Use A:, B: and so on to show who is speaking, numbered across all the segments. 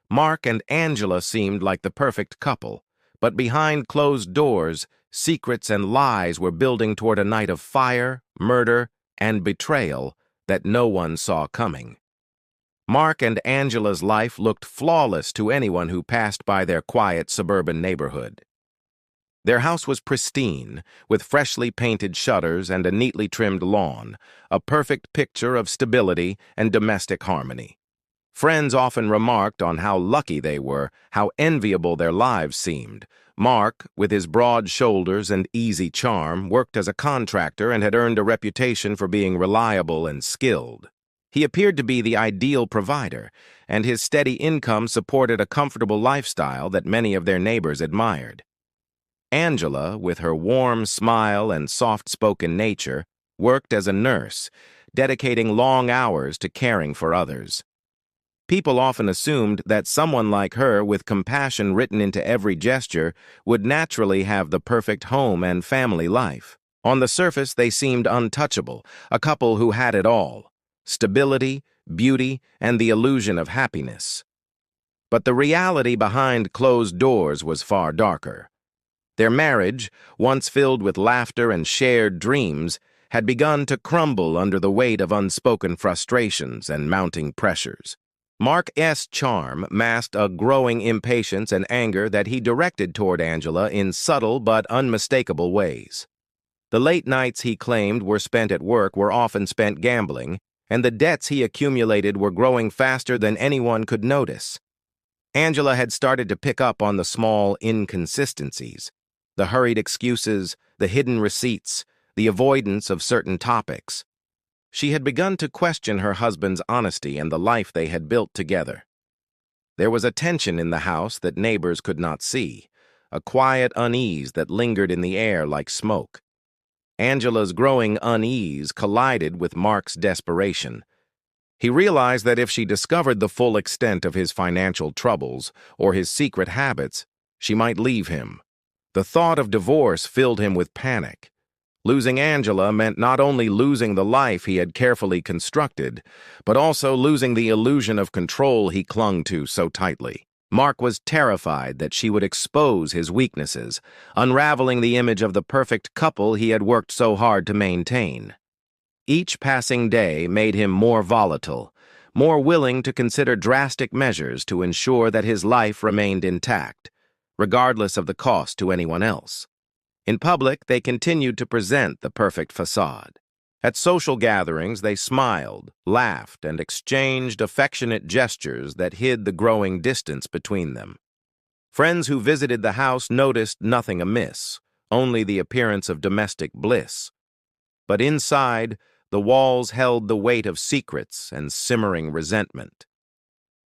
A: Mark and Angela seemed like the perfect couple, but behind closed doors, secrets and lies were building toward a night of fire, murder, and betrayal that no one saw coming. Mark and Angela's life looked flawless to anyone who passed by their quiet suburban neighborhood. Their house was pristine, with freshly painted shutters and a neatly trimmed lawn, a perfect picture of stability and domestic harmony. Friends often remarked on how lucky they were, how enviable their lives seemed. Mark, with his broad shoulders and easy charm, worked as a contractor and had earned a reputation for being reliable and skilled. He appeared to be the ideal provider, and his steady income supported a comfortable lifestyle that many of their neighbors admired. Angela, with her warm smile and soft-spoken nature, worked as a nurse, dedicating long hours to caring for others. People often assumed that someone like her, with compassion written into every gesture, would naturally have the perfect home and family life. On the surface, they seemed untouchable, a couple who had it all: stability, beauty, and the illusion of happiness. But the reality behind closed doors was far darker. Their marriage, once filled with laughter and shared dreams, had begun to crumble under the weight of unspoken frustrations and mounting pressures. Mark's charm masked a growing impatience and anger that he directed toward Angela in subtle but unmistakable ways. The late nights he claimed were spent at work were often spent gambling, and the debts he accumulated were growing faster than anyone could notice. Angela had started to pick up on the small inconsistencies: the hurried excuses, the hidden receipts, the avoidance of certain topics. She had begun to question her husband's honesty and the life they had built together. There was a tension in the house that neighbors could not see, a quiet unease that lingered in the air like smoke. Angela's growing unease collided with Mark's desperation. He realized that if she discovered the full extent of his financial troubles or his secret habits, she might leave him. The thought of divorce filled him with panic. Losing Angela meant not only losing the life he had carefully constructed, but also losing the illusion of control he clung to so tightly. Mark was terrified that she would expose his weaknesses, unraveling the image of the perfect couple he had worked so hard to maintain. Each passing day made him more volatile, more willing to consider drastic measures to ensure that his life remained intact, regardless of the cost to anyone else. In public, they continued to present the perfect facade. At social gatherings, they smiled, laughed, and exchanged affectionate gestures that hid the growing distance between them. Friends who visited the house noticed nothing amiss, only the appearance of domestic bliss. But inside, the walls held the weight of secrets and simmering resentment.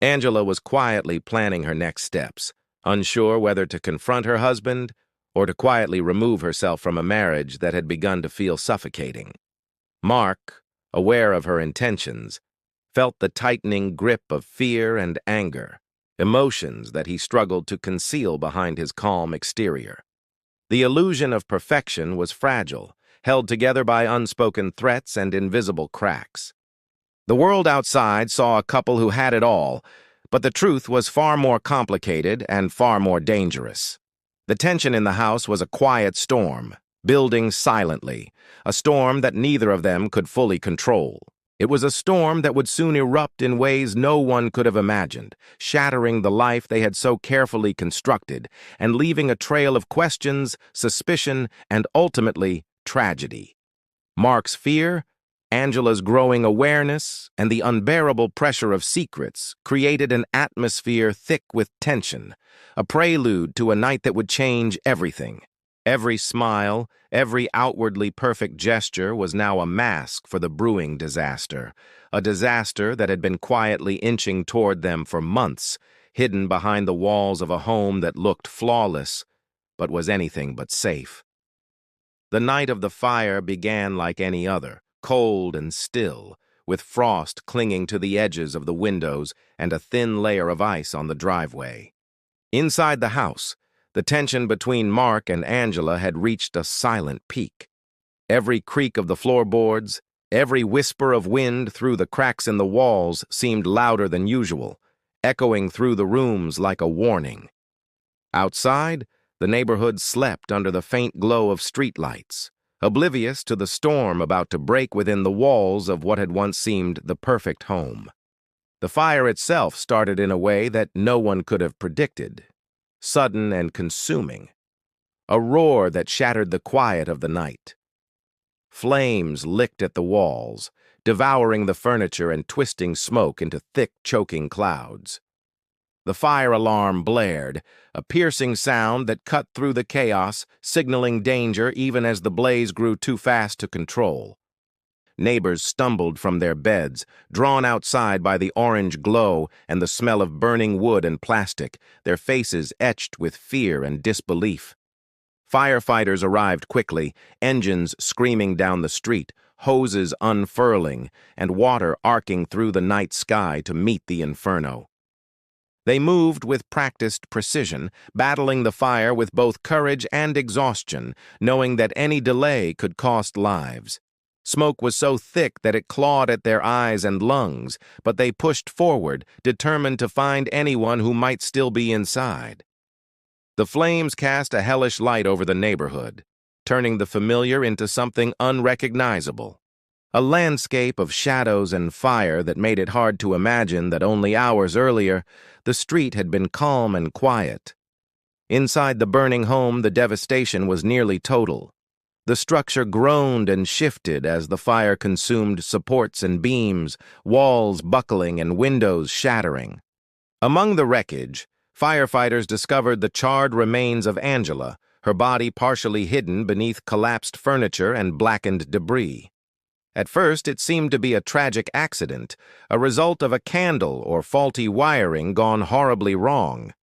A: Angela was quietly planning her next steps, unsure whether to confront her husband or to quietly remove herself from a marriage that had begun to feel suffocating. Mark, aware of her intentions, felt the tightening grip of fear and anger, emotions that he struggled to conceal behind his calm exterior. The illusion of perfection was fragile, held together by unspoken threats and invisible cracks. The world outside saw a couple who had it all, but the truth was far more complicated and far more dangerous. The tension in the house was a quiet storm, building silently, a storm that neither of them could fully control. It was a storm that would soon erupt in ways no one could have imagined, shattering the life they had so carefully constructed and leaving a trail of questions, suspicion, and ultimately, tragedy. Mark's fear, Angela's growing awareness, and the unbearable pressure of secrets created an atmosphere thick with tension, a prelude to a night that would change everything. Every smile, every outwardly perfect gesture was now a mask for the brewing disaster, a disaster that had been quietly inching toward them for months, hidden behind the walls of a home that looked flawless, but was anything but safe. The night of the fire began like any other, cold and still, with frost clinging to the edges of the windows and a thin layer of ice on the driveway. Inside the house, the tension between Mark and Angela had reached a silent peak. Every creak of the floorboards, every whisper of wind through the cracks in the walls seemed louder than usual, echoing through the rooms like a warning. Outside, the neighborhood slept under the faint glow of streetlights, oblivious to the storm about to break within the walls of what had once seemed the perfect home. The fire itself started in a way that no one could have predicted, sudden and consuming, a roar that shattered the quiet of the night. Flames licked at the walls, devouring the furniture and twisting smoke into thick, choking clouds. The fire alarm blared, a piercing sound that cut through the chaos, signaling danger even as the blaze grew too fast to control. Neighbors stumbled from their beds, drawn outside by the orange glow and the smell of burning wood and plastic, their faces etched with fear and disbelief. Firefighters arrived quickly, engines screaming down the street, hoses unfurling, and water arcing through the night sky to meet the inferno. They moved with practiced precision, battling the fire with both courage and exhaustion, knowing that any delay could cost lives. Smoke was so thick that it clawed at their eyes and lungs, but they pushed forward, determined to find anyone who might still be inside. The flames cast a hellish light over the neighborhood, turning the familiar into something unrecognizable. A landscape of shadows and fire that made it hard to imagine that only hours earlier, the street had been calm and quiet. Inside the burning home, the devastation was nearly total. The structure groaned and shifted as the fire consumed supports and beams, walls buckling and windows shattering. Among the wreckage, firefighters discovered the charred remains of Angela, her body partially hidden beneath collapsed furniture and blackened debris. At first, it seemed to be a tragic accident, a result of a candle or faulty wiring gone horribly wrong.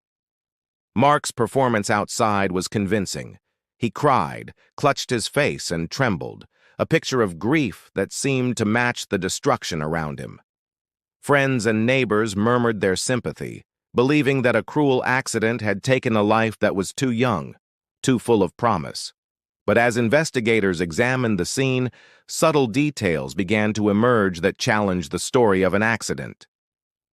A: Mark's performance outside was convincing. He cried, clutched his face, and trembled, a picture of grief that seemed to match the destruction around him. Friends and neighbors murmured their sympathy, believing that a cruel accident had taken a life that was too young, too full of promise. But as investigators examined the scene, subtle details began to emerge that challenged the story of an accident.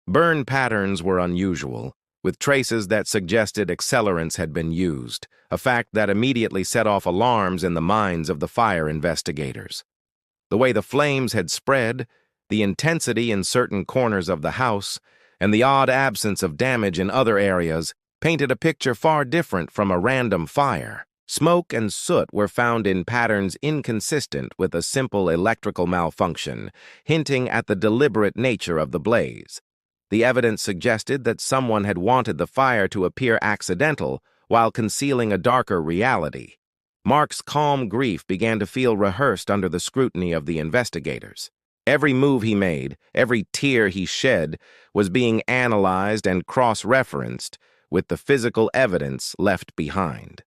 A: Burn patterns were unusual, with traces that suggested accelerants had been used, a fact that immediately set off alarms in the minds of the fire investigators. The way the flames had spread, the intensity in certain corners of the house, and the odd absence of damage in other areas painted a picture far different from a random fire. Smoke and soot were found in patterns inconsistent with a simple electrical malfunction, hinting at the deliberate nature of the blaze. The evidence suggested that someone had wanted the fire to appear accidental while concealing a darker reality. Mark's calm grief began to feel rehearsed under the scrutiny of the investigators. Every move he made, every tear he shed, was being analyzed and cross-referenced with the physical evidence left behind.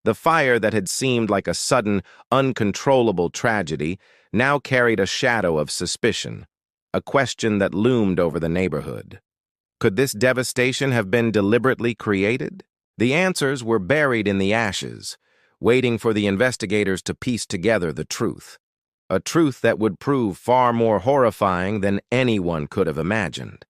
A: The fire that had seemed like a sudden, uncontrollable tragedy now carried a shadow of suspicion, a question that loomed over the neighborhood. Could this devastation have been deliberately created? The answers were buried in the ashes, waiting for the investigators to piece together the truth, a truth that would prove far more horrifying than anyone could have imagined.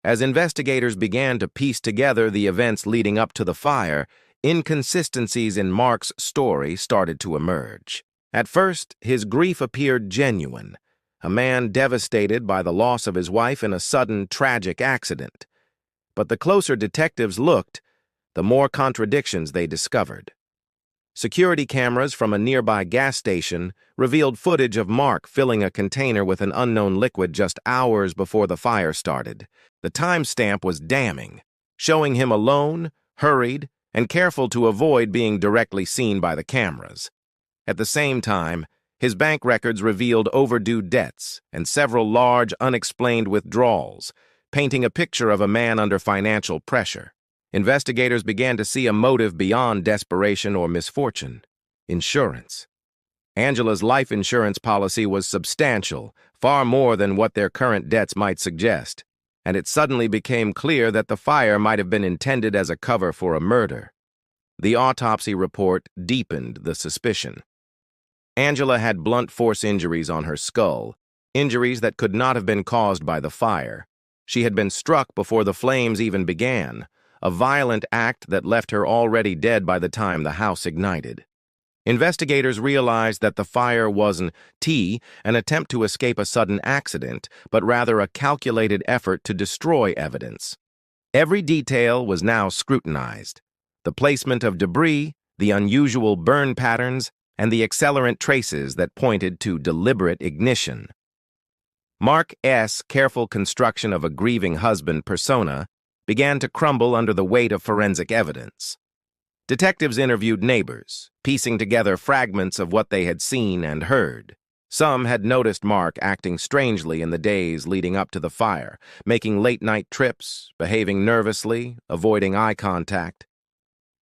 A: As investigators began to piece together the events leading up to the fire, inconsistencies in Mark's story started to emerge. At first, his grief appeared genuine, a man devastated by the loss of his wife in a sudden, tragic accident. But the closer detectives looked, the more contradictions they discovered. Security cameras from a nearby gas station revealed footage of Mark filling a container with an unknown liquid just hours before the fire started. The timestamp was damning, showing him alone, hurried, and careful to avoid being directly seen by the cameras. At the same time, his bank records revealed overdue debts and several large, unexplained withdrawals, painting a picture of a man under financial pressure. Investigators began to see a motive beyond desperation or misfortune: insurance. Angela's life insurance policy was substantial, far more than what their current debts might suggest, and it suddenly became clear that the fire might have been intended as a cover for a murder. The autopsy report deepened the suspicion. Angela had blunt force injuries on her skull, injuries that could not have been caused by the fire. She had been struck before the flames even began, a violent act that left her already dead by the time the house ignited. Investigators realized that the fire wasn't an attempt to escape a sudden accident, but rather a calculated effort to destroy evidence. Every detail was now scrutinized. The placement of debris, the unusual burn patterns, and the accelerant traces that pointed to deliberate ignition. Mark's careful construction of a grieving husband persona began to crumble under the weight of forensic evidence. Detectives interviewed neighbors, piecing together fragments of what they had seen and heard. Some had noticed Mark acting strangely in the days leading up to the fire, making late-night trips, behaving nervously, avoiding eye contact.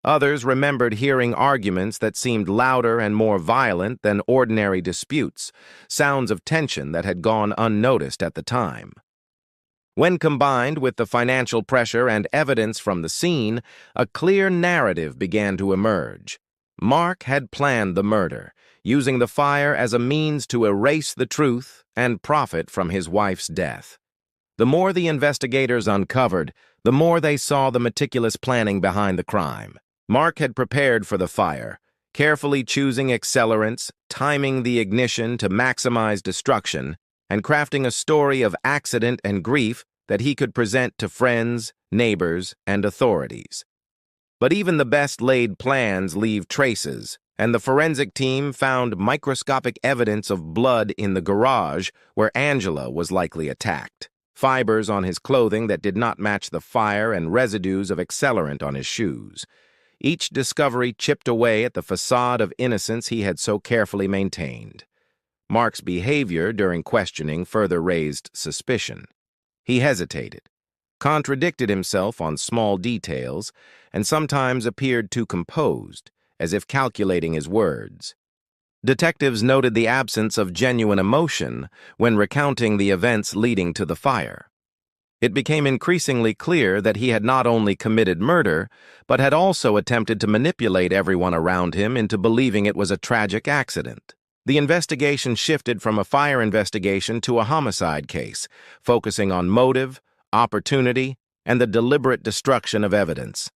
A: Others remembered hearing arguments that seemed louder and more violent than ordinary disputes, sounds of tension that had gone unnoticed at the time. When combined with the financial pressure and evidence from the scene, a clear narrative began to emerge. Mark had planned the murder, using the fire as a means to erase the truth and profit from his wife's death. The more the investigators uncovered, the more they saw the meticulous planning behind the crime. Mark had prepared for the fire, carefully choosing accelerants, timing the ignition to maximize destruction, and crafting a story of accident and grief that he could present to friends, neighbors, and authorities. But even the best-laid plans leave traces, and the forensic team found microscopic evidence of blood in the garage where Angela was likely attacked, fibers on his clothing that did not match the fire, and residues of accelerant on his shoes. Each discovery chipped away at the facade of innocence he had so carefully maintained. Mark's behavior during questioning further raised suspicion. He hesitated, contradicted himself on small details, and sometimes appeared too composed, as if calculating his words. Detectives noted the absence of genuine emotion when recounting the events leading to the fire. It became increasingly clear that he had not only committed murder, but had also attempted to manipulate everyone around him into believing it was a tragic accident. The investigation shifted from a fire investigation to a homicide case, focusing on motive, opportunity, and the deliberate destruction of evidence.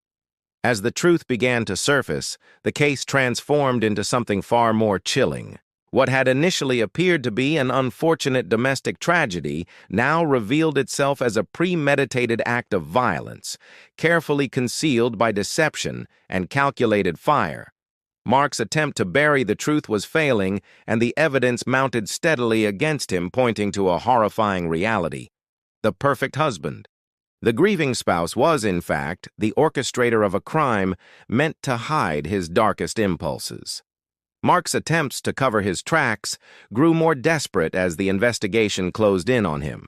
A: As the truth began to surface, the case transformed into something far more chilling. What had initially appeared to be an unfortunate domestic tragedy now revealed itself as a premeditated act of violence, carefully concealed by deception and calculated fire. Mark's attempt to bury the truth was failing, and the evidence mounted steadily against him, pointing to a horrifying reality: the perfect husband. The grieving spouse was, in fact, the orchestrator of a crime meant to hide his darkest impulses. Mark's attempts to cover his tracks grew more desperate as the investigation closed in on him.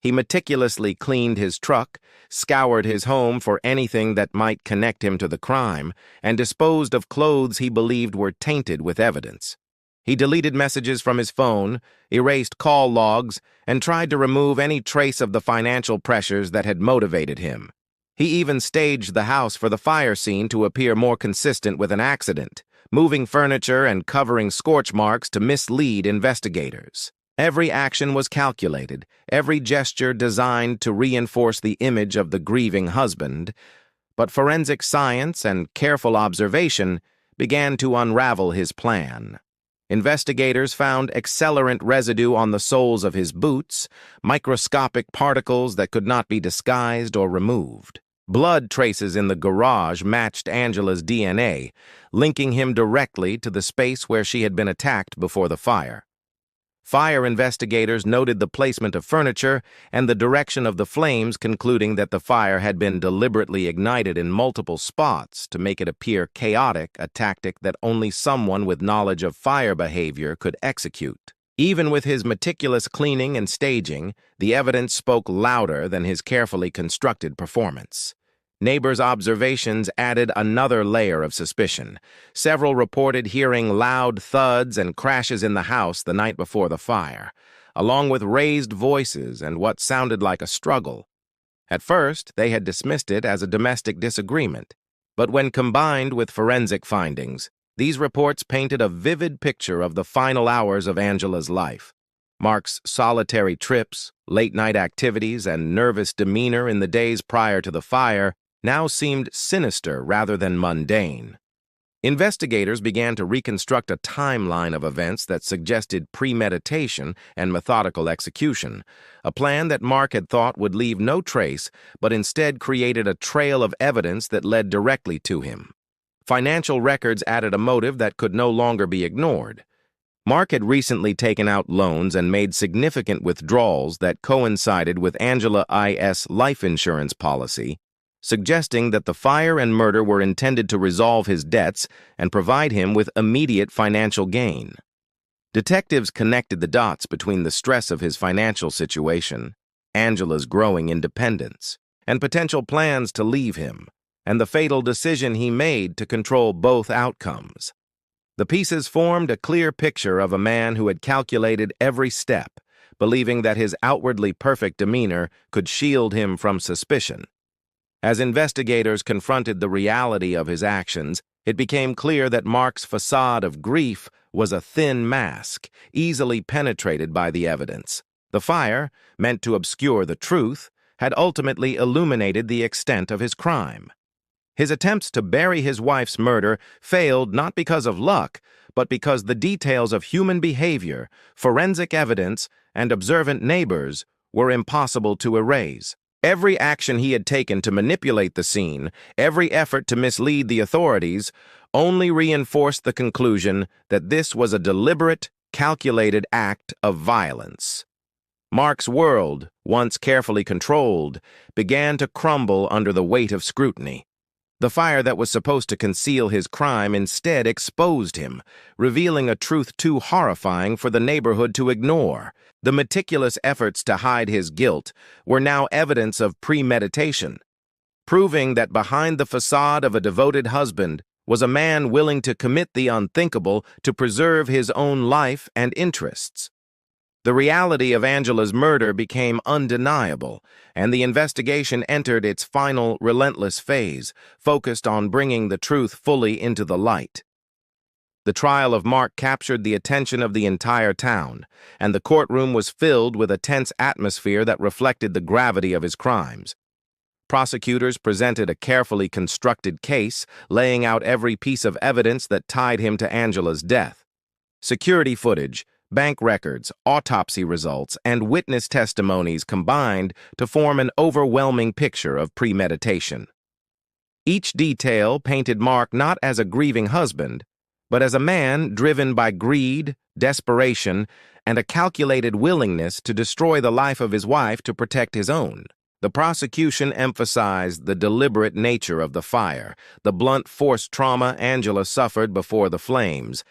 A: He meticulously cleaned his truck, scoured his home for anything that might connect him to the crime, and disposed of clothes he believed were tainted with evidence. He deleted messages from his phone, erased call logs, and tried to remove any trace of the financial pressures that had motivated him. He even staged the house for the fire scene to appear more consistent with an accident, moving furniture and covering scorch marks to mislead investigators. Every action was calculated, every gesture designed to reinforce the image of the grieving husband, but forensic science and careful observation began to unravel his plan. Investigators found accelerant residue on the soles of his boots, microscopic particles that could not be disguised or removed. Blood traces in the garage matched Angela's DNA, linking him directly to the space where she had been attacked before the fire. Fire investigators noted the placement of furniture and the direction of the flames, concluding that the fire had been deliberately ignited in multiple spots to make it appear chaotic, a tactic that only someone with knowledge of fire behavior could execute. Even with his meticulous cleaning and staging, the evidence spoke louder than his carefully constructed performance. Neighbors' observations added another layer of suspicion. Several reported hearing loud thuds and crashes in the house the night before the fire, along with raised voices and what sounded like a struggle. At first, they had dismissed it as a domestic disagreement, but when combined with forensic findings, these reports painted a vivid picture of the final hours of Angela's life. Mark's solitary trips, late-night activities, and nervous demeanor in the days prior to the fire now seemed sinister rather than mundane. Investigators began to reconstruct a timeline of events that suggested premeditation and methodical execution, a plan that Mark had thought would leave no trace but instead created a trail of evidence that led directly to him. Financial records added a motive that could no longer be ignored. Mark had recently taken out loans and made significant withdrawals that coincided with Angela I.'s life insurance policy, suggesting that the fire and murder were intended to resolve his debts and provide him with immediate financial gain. Detectives connected the dots between the stress of his financial situation, Angela's growing independence, and potential plans to leave him, and the fatal decision he made to control both outcomes. The pieces formed a clear picture of a man who had calculated every step, believing that his outwardly perfect demeanor could shield him from suspicion. As investigators confronted the reality of his actions, it became clear that Mark's facade of grief was a thin mask, easily penetrated by the evidence. The fire, meant to obscure the truth, had ultimately illuminated the extent of his crime. His attempts to bury his wife's murder failed not because of luck, but because the details of human behavior, forensic evidence, and observant neighbors were impossible to erase. Every action he had taken to manipulate the scene, every effort to mislead the authorities, only reinforced the conclusion that this was a deliberate, calculated act of violence. Mark's world, once carefully controlled, began to crumble under the weight of scrutiny. The fire that was supposed to conceal his crime instead exposed him, revealing a truth too horrifying for the neighborhood to ignore. The meticulous efforts to hide his guilt were now evidence of premeditation, proving that behind the facade of a devoted husband was a man willing to commit the unthinkable to preserve his own life and interests. The reality of Angela's murder became undeniable, and the investigation entered its final, relentless phase, focused on bringing the truth fully into the light. The trial of Mark captured the attention of the entire town, and the courtroom was filled with a tense atmosphere that reflected the gravity of his crimes. Prosecutors presented a carefully constructed case, laying out every piece of evidence that tied him to Angela's death. Security footage, bank records, autopsy results, and witness testimonies combined to form an overwhelming picture of premeditation. Each detail painted Mark not as a grieving husband, but as a man driven by greed, desperation, and a calculated willingness to destroy the life of his wife to protect his own. The prosecution emphasized the deliberate nature of the fire, the blunt force trauma Angela suffered before the flames,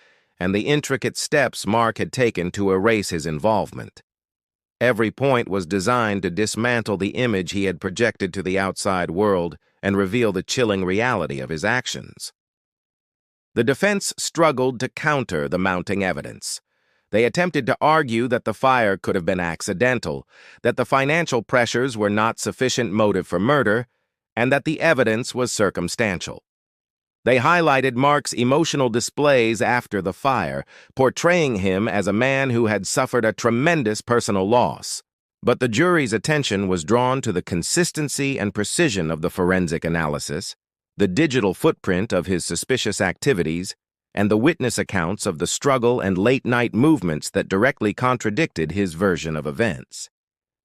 A: and the intricate steps Mark had taken to erase his involvement. Every point was designed to dismantle the image he had projected to the outside world and reveal the chilling reality of his actions. The defense struggled to counter the mounting evidence. They attempted to argue that the fire could have been accidental, that the financial pressures were not sufficient motive for murder, and that the evidence was circumstantial. They highlighted Mark's emotional displays after the fire, portraying him as a man who had suffered a tremendous personal loss. But the jury's attention was drawn to the consistency and precision of the forensic analysis, the digital footprint of his suspicious activities, and the witness accounts of the struggle and late-night movements that directly contradicted his version of events.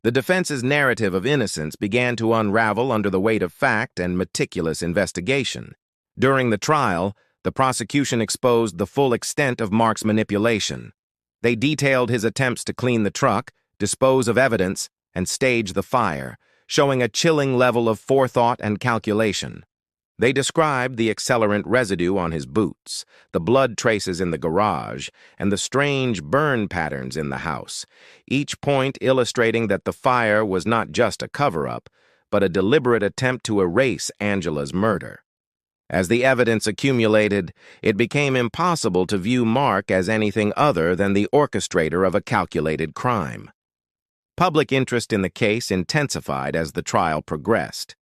A: The defense's narrative of innocence began to unravel under the weight of fact and meticulous investigation. During the trial, the prosecution exposed the full extent of Mark's manipulation. They detailed his attempts to clean the truck, dispose of evidence, and stage the fire, showing a chilling level of forethought and calculation. They described the accelerant residue on his boots, the blood traces in the garage, and the strange burn patterns in the house, each point illustrating that the fire was not just a cover-up, but a deliberate attempt to erase Angela's murder. As the evidence accumulated, it became impossible to view Mark as anything other than the orchestrator of a calculated crime. Public interest in the case intensified as the trial progressed.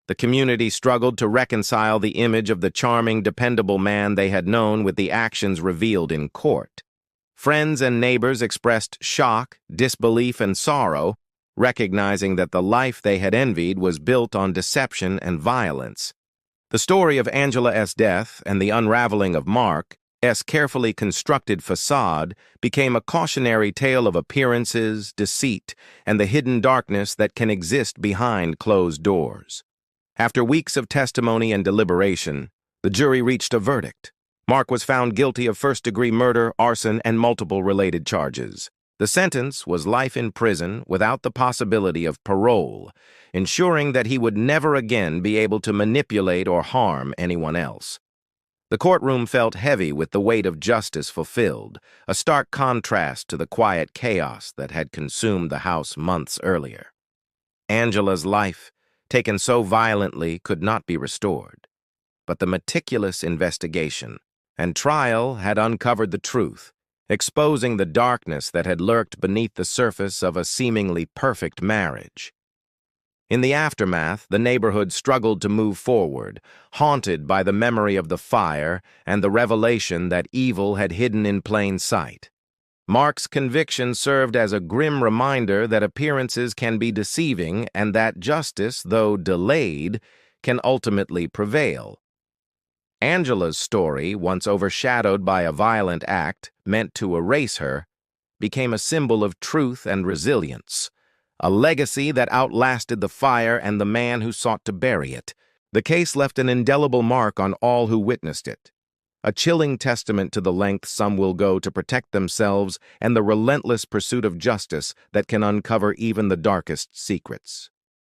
A: The community struggled to reconcile the image of the charming, dependable man they had known with the actions revealed in court. Friends and neighbors expressed shock, disbelief, and sorrow, recognizing that the life they had envied was built on deception and violence. The story of Angela S.'s death and the unraveling of Mark S.'s carefully constructed facade became a cautionary tale of appearances, deceit, and the hidden darkness that can exist behind closed doors. After weeks of testimony and deliberation, the jury reached a verdict. Mark was found guilty of first-degree murder, arson, and multiple related charges. The sentence was life in prison without the possibility of parole, ensuring that he would never again be able to manipulate or harm anyone else. The courtroom felt heavy with the weight of justice fulfilled, a stark contrast to the quiet chaos that had consumed the house months earlier. Angela's life, taken so violently, could not be restored, but the meticulous investigation and trial had uncovered the truth, exposing the darkness that had lurked beneath the surface of a seemingly perfect marriage. In the aftermath, the neighborhood struggled to move forward, haunted by the memory of the fire and the revelation that evil had hidden in plain sight. Mark's conviction served as a grim reminder that appearances can be deceiving and that justice, though delayed, can ultimately prevail. Angela's story, once overshadowed by a violent act meant to erase her, became a symbol of truth and resilience, a legacy that outlasted the fire and the man who sought to bury it. The case left an indelible mark on all who witnessed it, a chilling testament to the lengths some will go to protect themselves and the relentless pursuit of justice that can uncover even the darkest secrets.